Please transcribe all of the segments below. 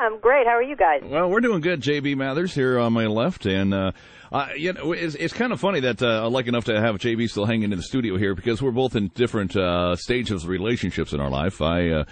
I'm great. How are you guys? Well, we're doing good. J.B. Mathers here on my left, and it's kind of funny that I'm lucky enough to have J.B. still hanging in the studio here because we're both in different stages of relationships in our life. I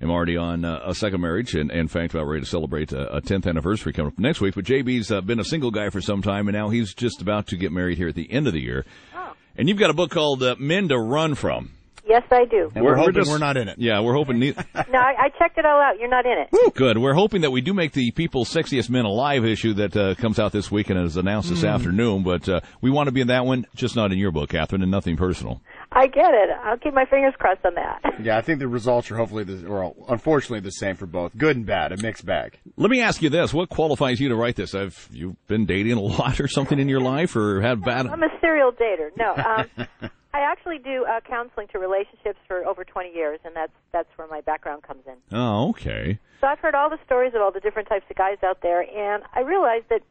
am already on a second marriage, and in fact, about ready to celebrate a 10th anniversary coming up next week. But J.B.'s been a single guy for some time, and now he's just about to get married here at the end of the year. Oh. And you've got a book called Men to Run From. Yes, I do. And we're hoping we're not in it. Yeah, we're hoping. No, I checked it all out. You're not in it. Woo, good. We're hoping that we do make the People's Sexiest Men Alive issue that comes out this week and is announced this afternoon. But we want to be in that one, just not in your book, Catherine, and nothing personal. I get it. I'll keep my fingers crossed on that. Yeah, I think the results are hopefully, unfortunately, the same for both. Good and bad, a mixed bag. Let me ask you this. What qualifies you to write this? Have you been dating a lot or something in your life or had bad... I'm a serial dater. No, I actually do counseling to relationships for over 20 years, and that's where my background comes in. Oh, okay. So I've heard all the stories of all the different types of guys out there, and I realized that,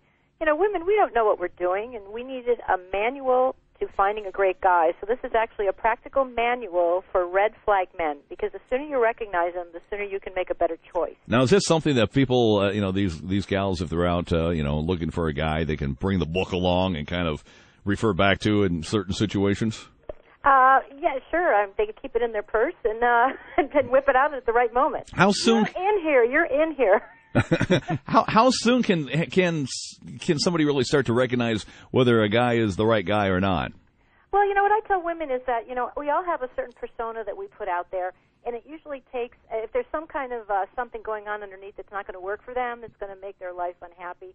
women, we don't know what we're doing, and we needed a manual to finding a great guy. So this is actually a practical manual for red flag men, because the sooner you recognize them, the sooner you can make a better choice. Now, is this something that people, these gals, if they're out, looking for a guy, they can bring the book along and kind of refer back to in certain situations? Yeah, sure. They could keep it in their purse and whip it out at the right moment. How soon? You're in here. How soon can somebody really start to recognize whether a guy is the right guy or not? Well, what I tell women is that, we all have a certain persona that we put out there, and it usually takes, if there's some kind of something going on underneath that's not going to work for them, that's going to make their life unhappy,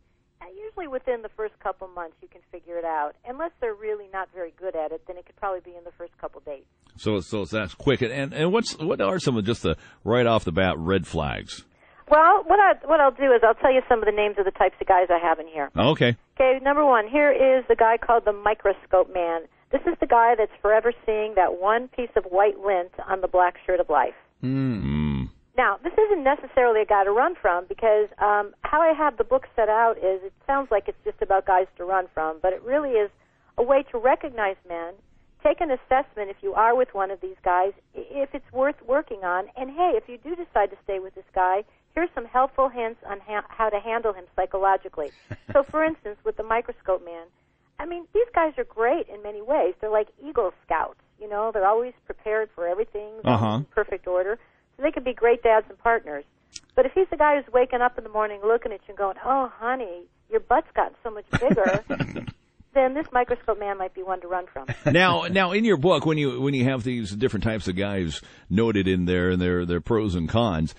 usually within the first couple months you can figure it out. Unless they're really not very good at it, then it could probably be in the first couple days. So that's quick. And what are some of just the right off the bat red flags? Well, what I'll do is I'll tell you some of the names of the types of guys I have in here. Okay. Okay, number one, here is the guy called the microscope man. This is the guy that's forever seeing that one piece of white lint on the black shirt of life. Mm. Now, this isn't necessarily a guy to run from, because how I have the book set out is it sounds like it's just about guys to run from, but it really is a way to recognize men, take an assessment if you are with one of these guys, if it's worth working on, and hey, if you do decide to stay with this guy, here's some helpful hints on how to handle him psychologically. So, for instance, with the microscope man, these guys are great in many ways. They're like Eagle Scouts, they're always prepared for everything in perfect order. So they could be great dads and partners. But if he's the guy who's waking up in the morning looking at you and going, oh, honey, your butt's gotten so much bigger, then this microscope man might be one to run from. Now, in your book, when you have these different types of guys noted in there and their pros and cons,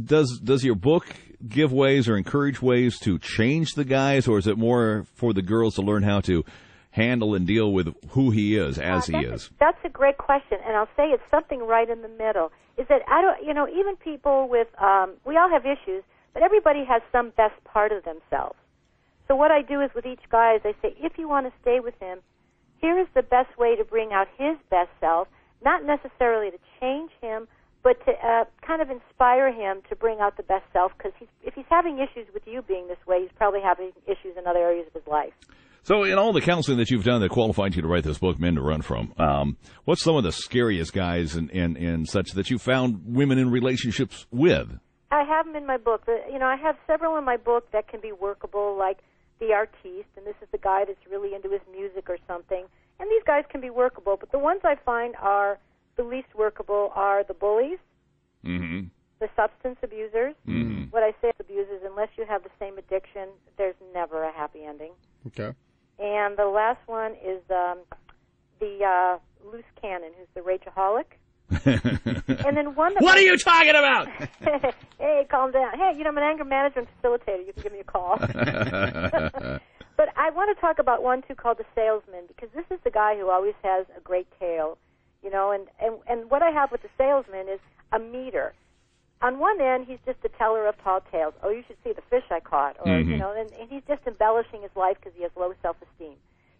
does your book give ways or encourage ways to change the guys, or is it more for the girls to learn how to handle and deal with who he is as he is? That's a great question, and I'll say it's something right in the middle. Is that even people with we all have issues, but everybody has some best part of themselves. So what I do is with each guy is I say, if you want to stay with him, here is the best way to bring out his best self, not necessarily to change him, but to kind of inspire him to bring out the best self, because if he's having issues with you being this way, he's probably having issues in other areas of his life. So in all the counseling that you've done that qualified you to write this book, Men to Run From, what's some of the scariest guys and such that you found women in relationships with? I have them in my book. I have several in my book that can be workable, like the artiste, and this is the guy that's really into his music or something. And these guys can be workable, but the ones I find are the least workable are the bullies, the substance abusers. What I say is abusers, unless you have the same addiction, there's never a happy ending. Okay. And the last one is the loose cannon, who's the rageaholic. And then one. What are you talking about? Hey, calm down. Hey, I'm an anger management facilitator. You can give me a call. But I want to talk about one, too, called the salesman, because this is the guy who always has a great tale, and what I have with the salesman is a meter. On one end, he's just a teller of tall tales. Oh, you should see the fish I caught. Or, and he's just embellishing his life because he has low self-esteem.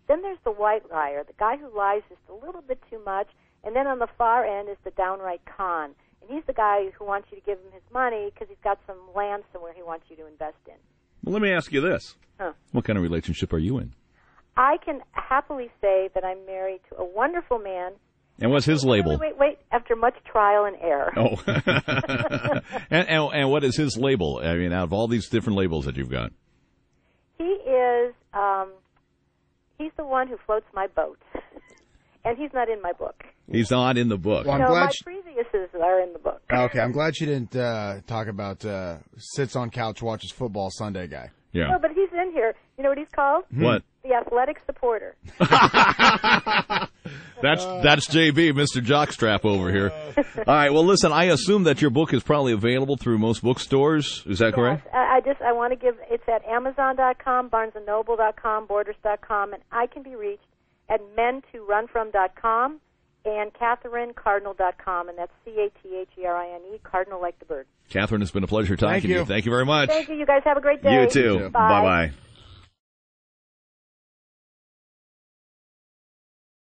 Then there's the white liar, the guy who lies just a little bit too much. And then on the far end is the downright con. And he's the guy who wants you to give him his money because he's got some land somewhere he wants you to invest in. Well, let me ask you this. What kind of relationship are you in? I can happily say that I'm married to a wonderful man, And what's his label? Wait. After much trial and error. Oh. and what is his label? I mean, out of all these different labels that you've got. He is, he's the one who floats my boat. And he's not in my book. He's not in the book. Well, no, my previously are in the book. Okay, I'm glad she didn't talk about sits on couch, watches football Sunday guy. Yeah. No, but he's in here. You know what he's called? What? The athletic supporter. That's JB, Mr. Jockstrap over here. All right, well, listen, I assume that your book is probably available through most bookstores. Is that correct? I want to give, it's at Amazon.com, BarnesandNoble.com, Borders.com, and I can be reached at men2runfrom.com and CatherineCardinal.com, and that's CATHERINE, Cardinal like the bird. Catherine, it's been a pleasure talking to you. Thank you very much. Thank you. You guys have a great day. You too. Bye. Bye-bye.